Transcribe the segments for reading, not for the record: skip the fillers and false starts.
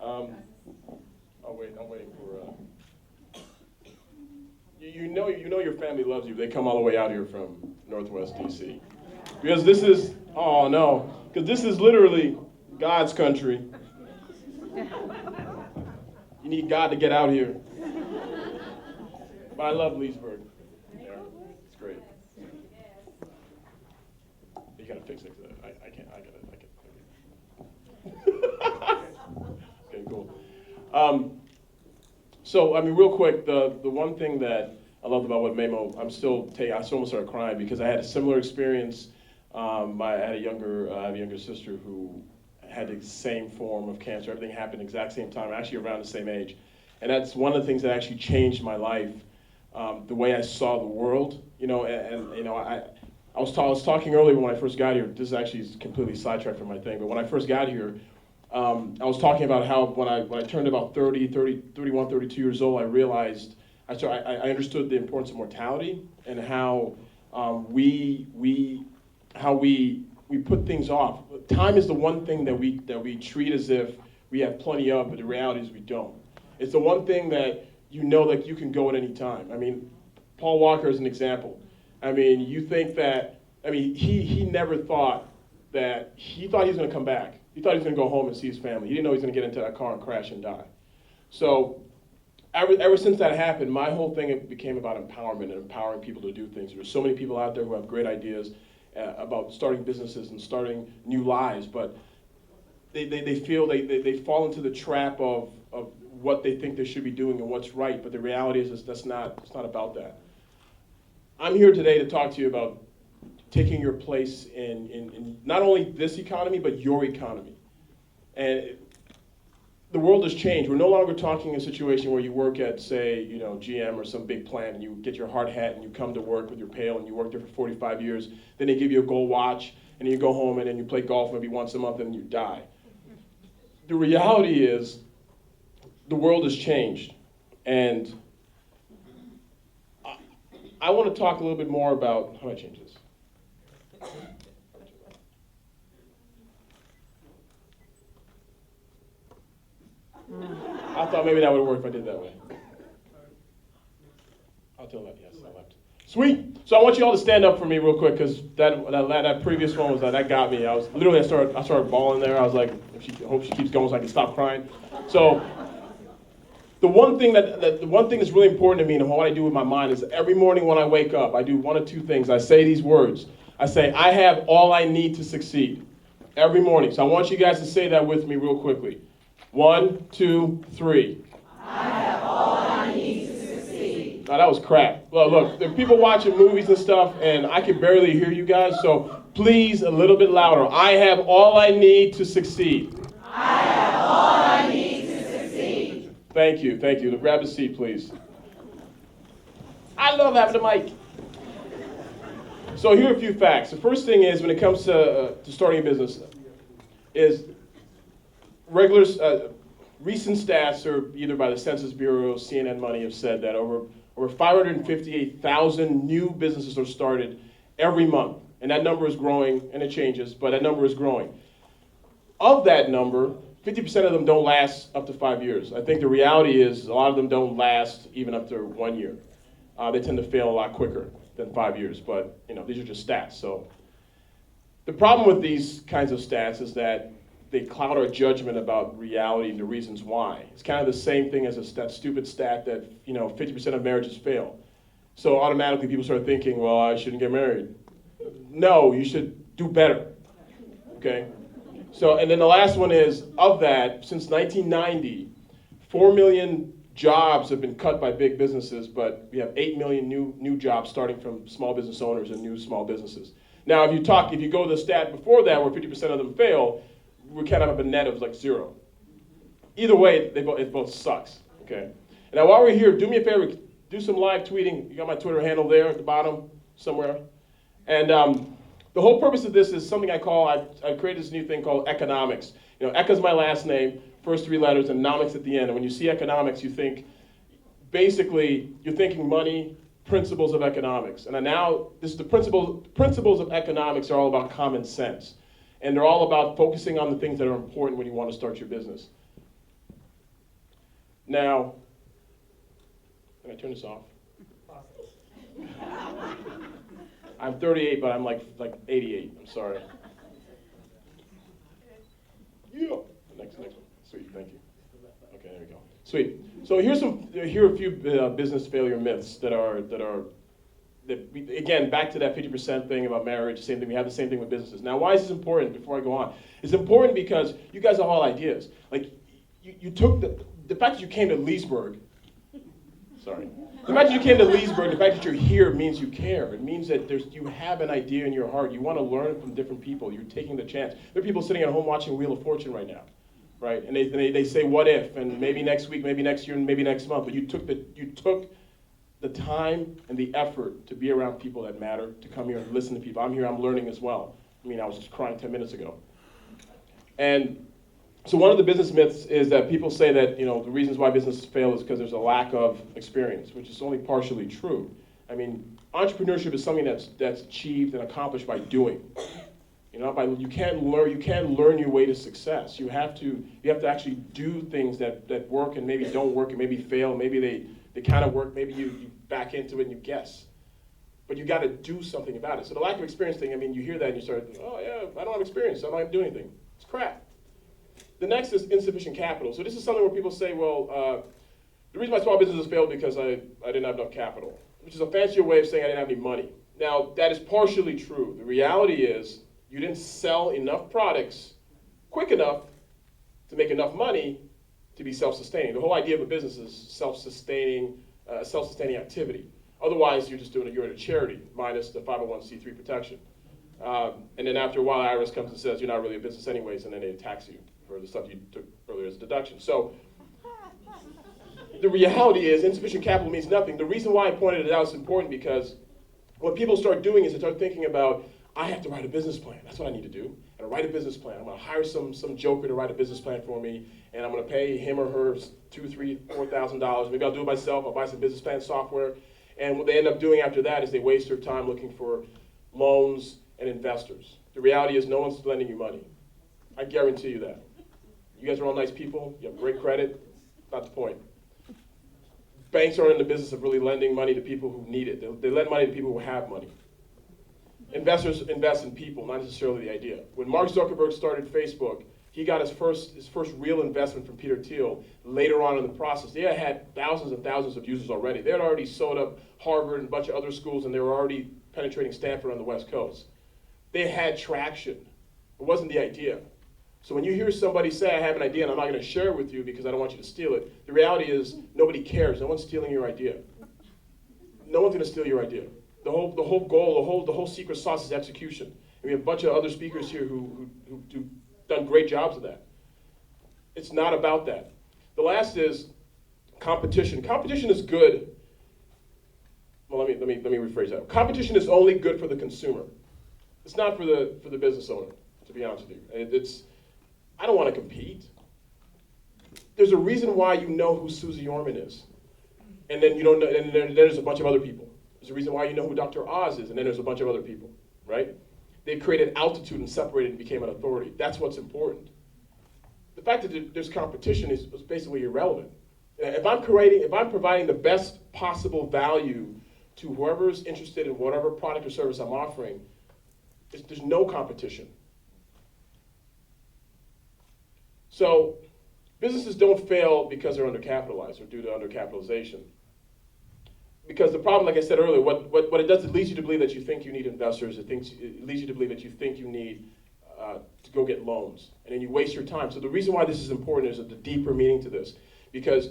I'm waiting for. You know your family loves you. They come all the way out here from Northwest DC because this is because this is literally God's country. You need God to get out here. But I love Leesburg. Yeah, it's great. You gotta fix it. I can't. Okay, cool. So, I mean, real quick, the one thing that I loved about what Memo, I almost started crying because I had a similar experience. I have a younger sister who had the same form of cancer. Everything happened at the exact same time, actually around the same age. And that's one of the things that actually changed my life, the way I saw the world. I was talking earlier when I first got here. This actually is completely sidetracked from my thing, but when I first got here, I was talking about how when I turned about 31, 32 years old, I realized, I understood the importance of mortality and how we put things off. Time is the one thing that we treat as if we have plenty of, but the reality is we don't. It's the one thing that you know that you can go at any time. I mean, Paul Walker is an example. I mean, you think that, I mean, he never thought that, he thought he was going to come back. He thought he was going to go home and see his family. He didn't know he was going to get into that car and crash and die. So ever since that happened, my whole thing became about empowerment and empowering people to do things. There's so many people out there who have great ideas about starting businesses and starting new lives, but they feel they fall into the trap of what they think they should be doing and what's right, but the reality is it's not about that. I'm here today to talk to you about taking your place in not only this economy, but your economy. And the world has changed. We're no longer talking a situation where you work at, say, GM or some big plant, and you get your hard hat and you come to work with your pail and you work there for 45 years. Then they give you a gold watch, and then you go home and then you play golf maybe once a month and you die. The reality is the world has changed. And I want to talk a little bit more about, how do I change this? I thought maybe that would work if I did that way. I'll tell that, yes, I left. Sweet. So I want you all to stand up for me real quick, because that previous one was that got me. I started bawling there. I was like, I hope she keeps going so I can stop crying. So the one thing that's really important to me and what I do with my mind is every morning when I wake up, I do one of two things. I say these words. I say, I have all I need to succeed. Every morning. So I want you guys to say that with me real quickly. 1, 2, 3. I have all I need to succeed. No, that was crap. Well, look, there are people watching movies and stuff, and I can barely hear you guys, so please, a little bit louder. I have all I need to succeed. I have all I need to succeed. Thank you. Now grab a seat, please. I love having a mic. So here are a few facts. The first thing is, when it comes to starting a business, is recent stats, or either by the Census Bureau, CNN Money, have said that over 558,000 new businesses are started every month. And that number is growing, and it changes, but that number is growing. Of that number, 50% of them don't last up to 5 years. I think the reality is a lot of them don't last even up to 1 year. They tend to fail a lot quicker than 5 years, but these are just stats. So the problem with these kinds of stats is that they cloud our judgment about reality and the reasons why. It's kind of the same thing as that stupid stat that 50% of marriages fail. So automatically people start thinking, well, I shouldn't get married. No, you should do better. Okay? So, and then the last one is, of that, since 1990, 4 million jobs have been cut by big businesses, but we have 8 million new jobs starting from small business owners and new small businesses. Now, if you go to the stat before that, where 50% of them fail, we kind of have a net of like 0. Either way, it both sucks. Okay. Now, while we're here, do me a favor, do some live tweeting. You got my Twitter handle there at the bottom somewhere. And the whole purpose of this is something I created this new thing called economics. Eka's my last name, first 3 letters, and nomics at the end. And when you see economics, you think, basically, you're thinking money, principles of economics. And now, this is the principles of economics are all about common sense. And they're all about focusing on the things that are important when you want to start your business. Now, can I turn this off? I'm 38, but I'm like 88. I'm sorry. Yeah. Next one. Sweet. Thank you. Okay, there we go. Sweet. So here are a few business failure myths again, back to that 50% thing about marriage. Same thing. We have the same thing with businesses. Now, why is this important? Before I go on, it's important because you guys have all ideas. Like you took the fact that you came to Leesburg. Sorry. The fact that you came to Leesburg, the fact that you're here means you care. It means that you have an idea in your heart. You want to learn from different people. You're taking the chance. There are people sitting at home watching Wheel of Fortune right now, right? And they say, what if? And maybe next week, maybe next year, and maybe next month. But you took the time and the effort to be around people that matter, to come here and listen to people. I'm here, I'm learning as well. I mean, I was just crying 10 minutes ago. And so one of the business myths is that people say that, the reasons why businesses fail is because there's a lack of experience, which is only partially true. I mean, entrepreneurship is something that's achieved and accomplished by doing. You can't learn your way to success. You have to actually do things that work and maybe don't work and maybe fail. Maybe they kind of work. Maybe you back into it and you guess. But you got to do something about it. So the lack of experience thing, I mean, you hear that and you start, oh yeah, I don't have experience, so I'm not going to do anything. It's crap. The next is insufficient capital. So this is something where people say, well, the reason my small business has failed because I didn't have enough capital, which is a fancier way of saying I didn't have any money. Now, that is partially true. The reality is you didn't sell enough products quick enough to make enough money to be self-sustaining. The whole idea of a business is self-sustaining activity. Otherwise, you're at a charity minus the 501c3 protection. And then after a while, IRS comes and says you're not really a business anyways, and then they tax you for the stuff you took earlier as a deduction. So the reality is insufficient capital means nothing. The reason why I pointed it out is important because what people start doing is they start thinking about, I have to write a business plan. That's what I need to do. And I write a business plan. I'm going to hire some joker to write a business plan for me, and I'm going to pay him or her $2,000, $3,000, $4,000. Maybe I'll do it myself. I'll buy some business plan software. And what they end up doing after that is they waste their time looking for loans and investors. The reality is no one's lending you money. I guarantee you that. You guys are all nice people. You have great credit. Not the point. Banks aren't in the business of really lending money to people who need it. They lend money to people who have money. Investors invest in people, not necessarily the idea. When Mark Zuckerberg started Facebook, he got his first real investment from Peter Thiel later on in the process. They had thousands and thousands of users already. They had already sold up Harvard and a bunch of other schools, and they were already penetrating Stanford on the West Coast. They had traction. It wasn't the idea. So when you hear somebody say, I have an idea and I'm not going to share it with you because I don't want you to steal it, the reality is nobody cares. No one's stealing your idea. No one's going to steal your idea. The whole goal, the whole secret sauce is execution. And we have a bunch of other speakers here who done great jobs of that. It's not about that. The last is competition. Competition is good. Well, let me rephrase that. Competition is only good for the consumer. It's not for the business owner, to be honest with you. I don't want to compete. There's a reason why you know who Susie Orman is, and then you don't know, and then there's a bunch of other people. There's a reason why you know who Dr. Oz is, and then there's a bunch of other people, right? They created altitude and separated and became an authority. That's what's important. The fact that there's competition is basically irrelevant. If I'm providing the best possible value to whoever's interested in whatever product or service I'm offering, there's no competition. So businesses don't fail because they're undercapitalized or due to undercapitalization. Because the problem, like I said earlier, what it does, it leads you to believe that you think you need investors. It leads you to believe that you think you need to go get loans. And then you waste your time. So the reason why this is important is the deeper meaning to this. Because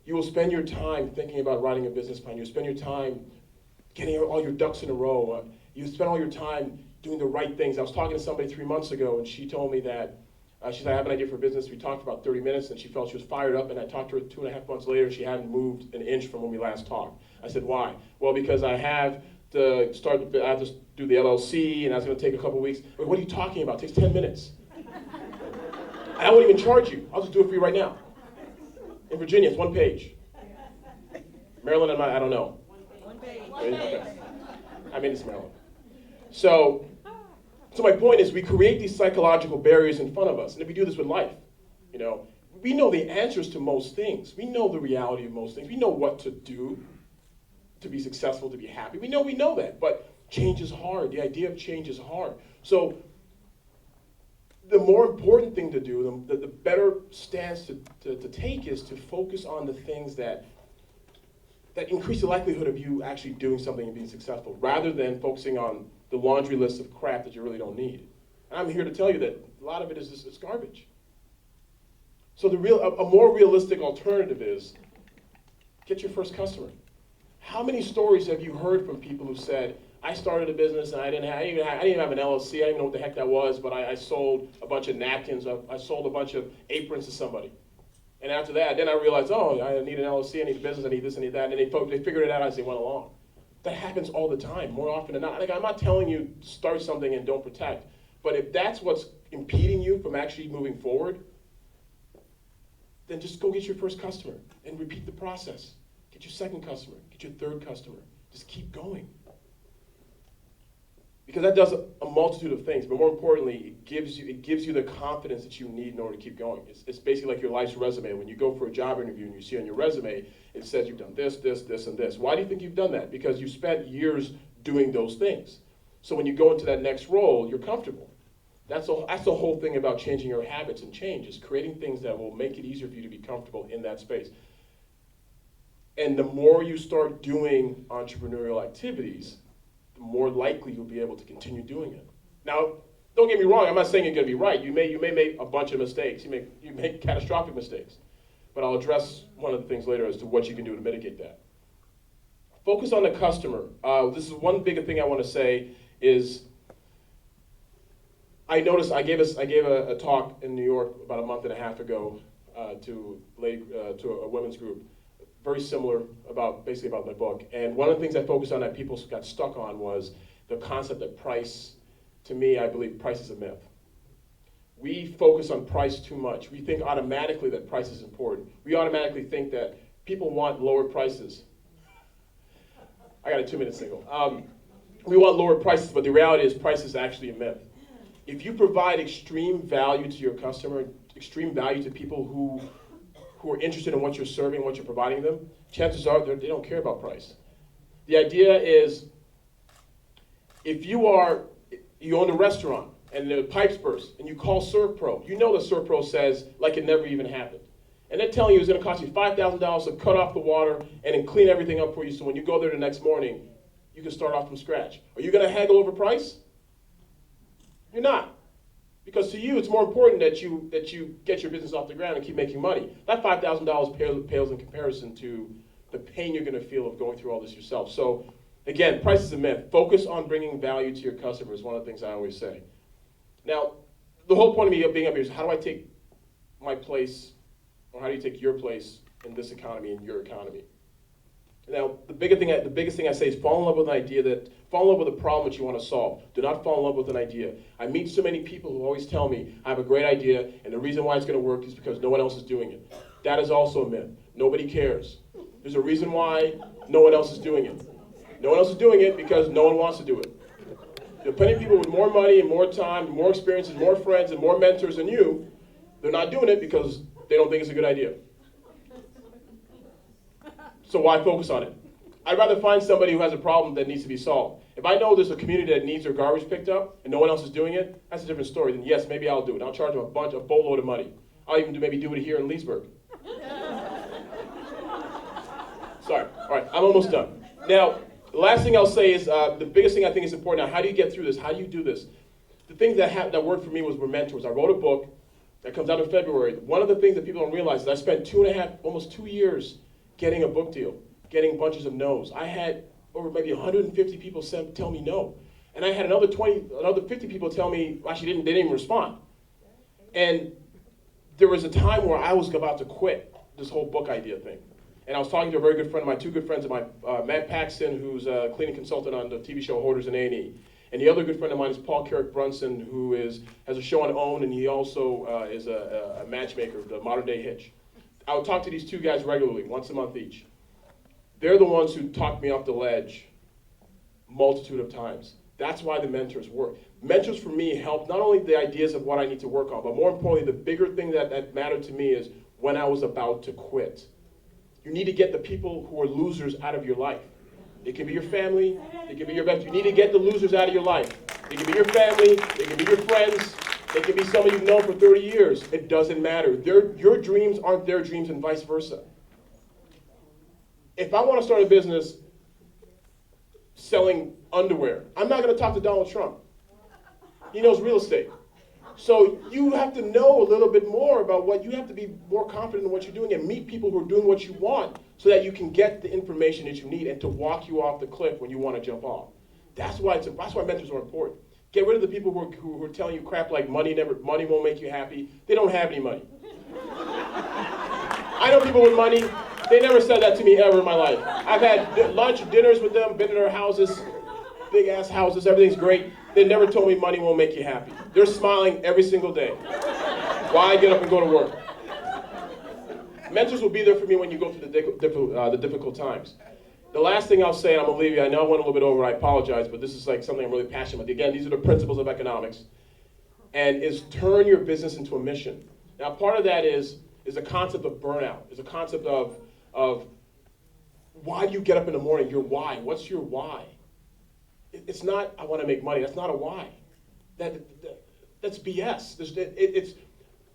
you will spend your time thinking about writing a business plan. You spend your time getting all your ducks in a row. You spend all your time doing the right things. I was talking to somebody 3 months ago, and she told me that she said, I have an idea for a business. We talked about 30 minutes, and she felt she was fired up, and I talked to her 2.5 months later, and she hadn't moved an inch from when we last talked. I said, why? Well, because I have to do the LLC, and that's going to take a couple weeks. But what are you talking about? It takes 10 minutes. I won't even charge you. I'll just do it for you right now. In Virginia, it's 1 page. Maryland, I don't know. One page. Okay. I mean, it's Maryland. So my point is we create these psychological barriers in front of us. And if we do this with life, we know the answers to most things. We know the reality of most things. We know what to do to be successful, to be happy. We know that, but change is hard. The idea of change is hard. So the more important thing to do, the better stance to take is to focus on the things that increase the likelihood of you actually doing something and being successful, rather than focusing on the laundry list of crap that you really don't need. And I'm here to tell you that a lot of it is just, it's garbage. So a more realistic alternative is get your first customer. How many stories have you heard from people who said, I started a business and I didn't even have an LLC, I didn't even know what the heck that was, but I sold a bunch of napkins, I sold a bunch of aprons to somebody. And after that, then I realized, oh, I need an LLC, I need a business, I need this, I need that, and they figured it out as they went along. That happens all the time, more often than not. Like, I'm not telling you start something and don't protect, but if that's what's impeding you from actually moving forward, then just go get your first customer and repeat the process. Get your second customer, get your third customer. Just keep going. Because that does a multitude of things, but more importantly, it gives you the confidence that you need in order to keep going. It's basically like your life's resume. When you go for a job interview and you see on your resume, it says you've done this, this, this, and this. Why do you think you've done that? Because you spent years doing those things. So when you go into that next role, you're comfortable. That's the whole thing about changing your habits and change, is creating things that will make it easier for you to be comfortable in that space. And the more you start doing entrepreneurial activities, the more likely you'll be able to continue doing it. Now, don't get me wrong, I'm not saying you're going to be right. You may make a bunch of mistakes. You make catastrophic mistakes. But I'll address one of the things later as to what you can do to mitigate that. Focus on the customer. This is one big thing I want to say is, I noticed I gave a talk in New York about a month and a half ago to a women's group, very similar basically about my book. And one of the things I focused on that people got stuck on was the concept that price. To me, I believe price is a myth. We focus on price too much. We think automatically that price is important. We automatically think that people want lower prices. I got a 2-minute signal. We want lower prices, but the reality is price is actually a myth. If you provide extreme value to your customer, extreme value to people who are interested in what you're serving, what you're providing them, chances are they don't care about price. The idea is, if you own a restaurant and the pipes burst and you call ServPro, you know that ServPro says like it never even happened. And they're telling you it's going to cost you $5,000 to cut off the water and then clean everything up for you, so when you go there the next morning, you can start off from scratch. Are you going to haggle over price? You're not. Because to you, it's more important that you get your business off the ground and keep making money. That $5,000 pales in comparison to the pain you're going to feel of going through all this yourself. So again, price is a myth. Focus on bringing value to your customers is one of the things I always say. Now, the whole point of me being up here is, how do I take my place, or how do you take your place in this economy and your economy? Now, the biggest thing I say is fall in love with an idea, fall in love with a problem that you want to solve. Do not fall in love with an idea. I meet so many people who always tell me, I have a great idea, and the reason why it's going to work is because no one else is doing it. That is also a myth. Nobody cares. There's a reason why no one else is doing it. No one else is doing it because no one wants to do it. There are plenty of people with more money and more time, and more experiences, more friends, and more mentors than you. They're not doing it because they don't think it's a good idea. So why focus on it? I'd rather find somebody who has a problem that needs to be solved. If I know there's a community that needs their garbage picked up and no one else is doing it, that's a different story. Then yes, maybe I'll do it. I'll charge them a boatload of money. I'll even maybe do it here in Leesburg. Sorry. All right, I'm almost done. Now, the last thing I'll say is the biggest thing I think is important now. How do you get through this? How do you do this? The things that worked for me were mentors. I wrote a book that comes out in February. One of the things that people don't realize is I spent almost 2 years getting a book deal, getting bunches of no's. I had over maybe 150 people tell me no. And I had another 50 people tell me, actually they didn't even respond. And there was a time where I was about to quit this whole book idea thing. And I was talking to a very good friend of mine, 2 good friends of mine, Matt Paxton, who's a cleaning consultant on the TV show Hoarders and A&E. And the other good friend of mine is Paul Carrick Brunson, who has a show on OWN, and he also is a matchmaker, the modern day Hitch. I would talk to these 2 guys regularly, once a month each. They're the ones who talked me off the ledge multitude of times. That's why the mentors work. Mentors for me help not only the ideas of what I need to work on, but more importantly, the bigger thing that mattered to me is, when I was about to quit. You need to get the people who are losers out of your life. It can be your family, it can be your best. You need to get the losers out of your life. It can be your family, it can be your friends, it can be somebody you've known for 30 years. It doesn't matter. Your dreams aren't their dreams and vice versa. If I want to start a business selling underwear, I'm not going to talk to Donald Trump. He knows real estate. So you have to know a little bit more about what you have to be more confident in what you're doing and meet people who are doing what you want so that you can get the information that you need and to walk you off the cliff when you want to jump off. That's why mentors are important. Get rid of the people who are telling you crap like money won't make you happy. They don't have any money. I know people with money. They never said that to me ever in my life. I've had lunch, dinners with them, been in their houses, big ass houses, everything's great. They never told me money won't make you happy. They're smiling every single day. Why get up and go to work? Mentors will be there for me when you go through the difficult times. The last thing I'll say, and I'm gonna leave you, I know I went a little bit over, I apologize, but this is like something I'm really passionate about. Again, these are the principles of economics. And is turn your business into a mission. Now, part of that is a concept of burnout, is a concept of why do you get up in the morning, your why, what's your why? It's not, I want to make money, that's not a why. That's BS. It's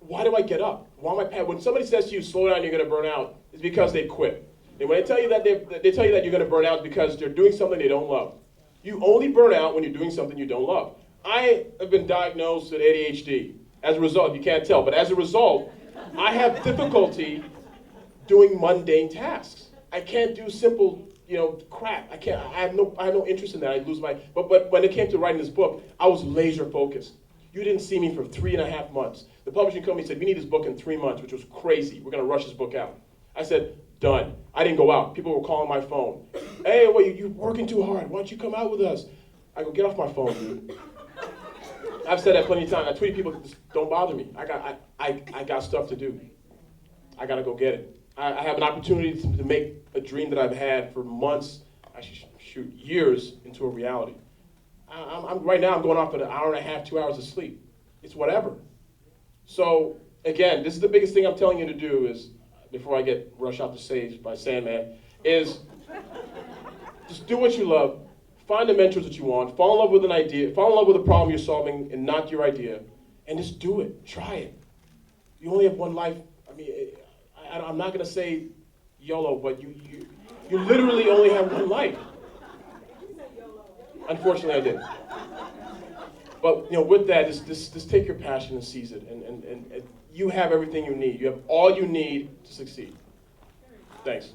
why do I get up? Why am I passionate? When somebody says to you, slow down, you're gonna burn out, it's because they quit. And when they tell you that they tell you that you're going to burn out because they're doing something they don't love. You only burn out when you're doing something you don't love. I have been diagnosed with ADHD. As a result, you can't tell, but as a result, I have difficulty doing mundane tasks. I can't do simple, crap. I have no interest in that. I lose my. But when it came to writing this book, I was laser focused. You didn't see me for 3.5 months. The publishing company said, we need this book in 3 months, which was crazy. We're going to rush this book out. I said, done. I didn't go out. People were calling my phone. Hey, well, you're working too hard. Why don't you come out with us? I go, get off my phone, dude. I've said that plenty of times. I tweet people, don't bother me. I got stuff to do. I got to go get it. I have an opportunity to make a dream that I've had for months, actually, years, into a reality. Right now, I'm going off at 1.5 hours, 2 hours of sleep. It's whatever. So, again, this is the biggest thing I'm telling you to do is, before I get rushed out the stage by Sandman, is just do what you love, find the mentors that you want, fall in love with an idea, fall in love with a problem you're solving and not your idea, and just do it, try it. You only have one life. I mean, I'm not gonna say YOLO, but you literally only have one life. Unfortunately, I did. But with that, just take your passion and seize it, and you have everything you need. You have all you need to succeed. Thanks.